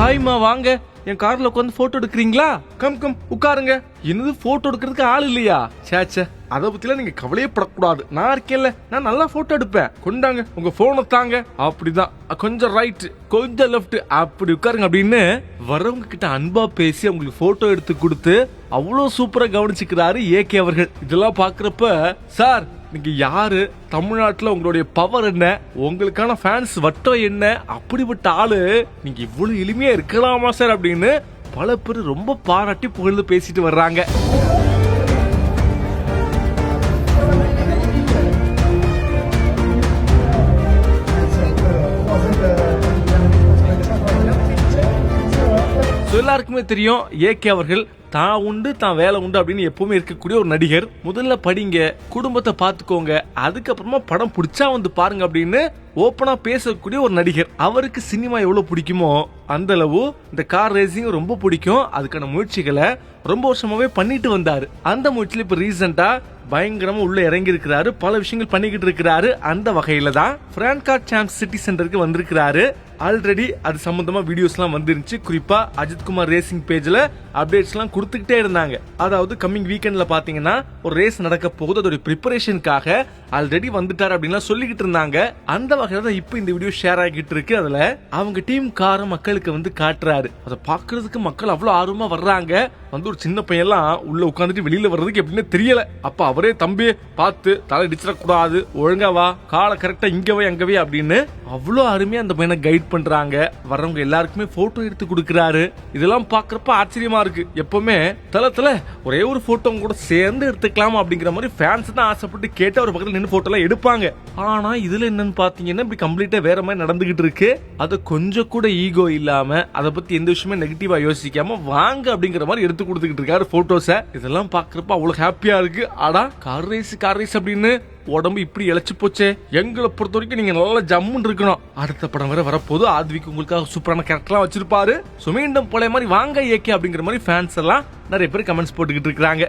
ஹாய்மா வாங்க, என் கார்ல உட்காந்து போட்டோ எடுக்கிறீங்களா? கம் கம் உட்காருங்க. என்னது போட்டோ எடுக்கிறதுக்கு ஆள் இல்லையா? சேச்சே, அதை பத்திலாம் நீங்க கவலையே படக்கூடாது. நான் இருக்கேன்ல, நான் நல்லா போட்டோ எடுப்பேன். கொண்டாங்க உங்க போனை தாங்க. அப்படிதான், கொஞ்சம் ரைட் கொஞ்சம் லெஃப்ட், அப்படி உட்காருங்க அப்படின்னு வரவங்க கிட்ட அன்பா பேசி அவங்களுக்கு போட்டோ எடுத்து கொடுத்து அவ்வளவு சூப்பரா கவனிச்சுக்கிறாரு ஏகே அவர்கள். இதெல்லாம் பாக்குறப்ப சார் நீங்க யாரு, தமிழ்நாட்டுல உங்களுடைய பவர் என்ன, உங்களுக்கான ஃபேன்ஸ் வட்டம் என்ன, அப்படிப்பட்ட ஆளு நீங்க இவ்வளவு எளிமையா இருக்கலாமா சார் அப்படின்னு பல பேர் ரொம்ப பாராட்டி புகழ்ந்து பேசிட்டு வர்றாங்க. எல்லாருக்குமே தெரியும் ஏகே அவர்கள் தான் உண்டு தான் வேலை உண்டு அப்படின்னு எப்பவுமே இருக்கக்கூடிய ஒரு நடிகர். முதல்ல படிங்க, குடும்பத்தை பாத்துக்கோங்க, அதுக்கப்புறமா படம் பிடிச்சா வந்து பாருங்க அப்படின்னு ஓப்பனா பேசக்கூடிய ஒரு நடிகர். அவருக்கு சினிமா எவ்வளவு பிடிக்குமோ அந்த அளவு இந்த கார் ரேசிங் ரொம்ப பிடிக்கும். அதுக்கான முயற்சிகளை ரொம்ப வருஷமாவே பண்ணிட்டு வந்தாரு. அந்த முயற்சியில இப்ப ரீசெண்டா பயங்கரமா உள்ள இறங்கி இருக்கிறாரு, பல விஷயங்கள் பண்ணிக்கிட்டு இருக்கிறாரு. அந்த வகையில தான் பிரான்கார்ட் சாம்ப் சிட்டி சென்டருக்கு வந்திருக்கிறாரு. ஆல்ரெடி அது சம்பந்தமா வீடியோஸ் எல்லாம் வந்துருச்சு. குறிப்பா அஜித் குமார் ரேசிங் பேஜ்ல அப்டேட்ஸ் எல்லாம் கொடுத்துக்கிட்டே இருந்தாங்க. அதாவது கம்மிங் வீக்கெண்ட்ல பாத்தீங்கன்னா ஒரு ரேஸ் நடக்க போகுது, அதோட ப்ரிப்பரேஷனுக்காக ஆல்ரெடி வந்துட்டாரு அப்படின்னு சொல்லிக்கிட்டு இருந்தாங்க. அந்த வகையில தான் இப்ப இந்த வீடியோ ஷேர் ஆகிட்டு இருக்கு. அதுல அவங்க டீம் கார மக்களுக்கு வந்து காட்டுறாரு. அதை பாக்குறதுக்கு மக்கள் அவ்வளவு ஆர்வமா வர்றாங்க. வந்து ஒரு சின்ன பையன் எல்லாம் உள்ள உட்காந்துட்டு வெளியில வர்றதுக்கு எப்படின்னு தெரியல. அப்ப அவரே தம்பி பார்த்து தலை டிச்சிட கூடாது, ஒழுங்கா வா, காலை கரெக்டா இங்கவே அங்கவே அப்படின்னு அவ்வளவு அருமையா அந்த பையனை கைட் பண்றாங்க. வர்றவங்க எல்லாருக்குமே போட்டோ எடுத்து கொடுக்கறாரு. இதெல்லாம் பாக்குறப்ப ஆச்சரியமா இருக்கு. எப்பவுமே தளத்துல ஒரே ஒரு போட்டோ கூட சேர்ந்து எடுத்துக்கலாம் அப்படிங்கிற மாதிரி ஃபேன்ஸ் தான் ஆசைப்பட்டு கேட்டு அவர் பக்கத்துல நின்று போட்டோ எல்லாம் எடுப்பாங்க. ஆனா இதுல என்னன்னு பாத்தீங்கன்னா இப்படி கம்ப்ளீட்டா வேற மாதிரி நடந்துகிட்டு இருக்கு. அது கொஞ்சம் கூட ஈகோ இல்லாம அதை பத்தி எந்த விஷயமே நெகட்டிவா யோசிக்காம வாங்க அப்படிங்கிற மாதிரி எடுத்து கொடுத்துக்கிட்டு இருக்காரு போட்டோஸ. இதெல்லாம் பாக்குறப்ப அவ்வளவு ஹாப்பியா இருக்கு. ஆனா கார் ரேஸ் அப்படின்னு உடம்பு இப்படி இழைச்சு போச்சே. எங்களை பொறுத்த வரைக்கும் நீங்க நல்லா ஜம்முன்னு இருக்கணும். அடுத்த படம் வேற வரப்போது. ஆத்விக் உங்களுக்காக சூப்பரான கேரக்டர்லாம் வச்சிருப்பாரு. மீண்டும் போல மாதிரி வாங்க ஏகே அப்படிங்கிற மாதிரி ஃபேன்ஸ் எல்லாம் நிறைய பேர் கமெண்ட்ஸ் போட்டுக்கிட்டு இருக்காங்க.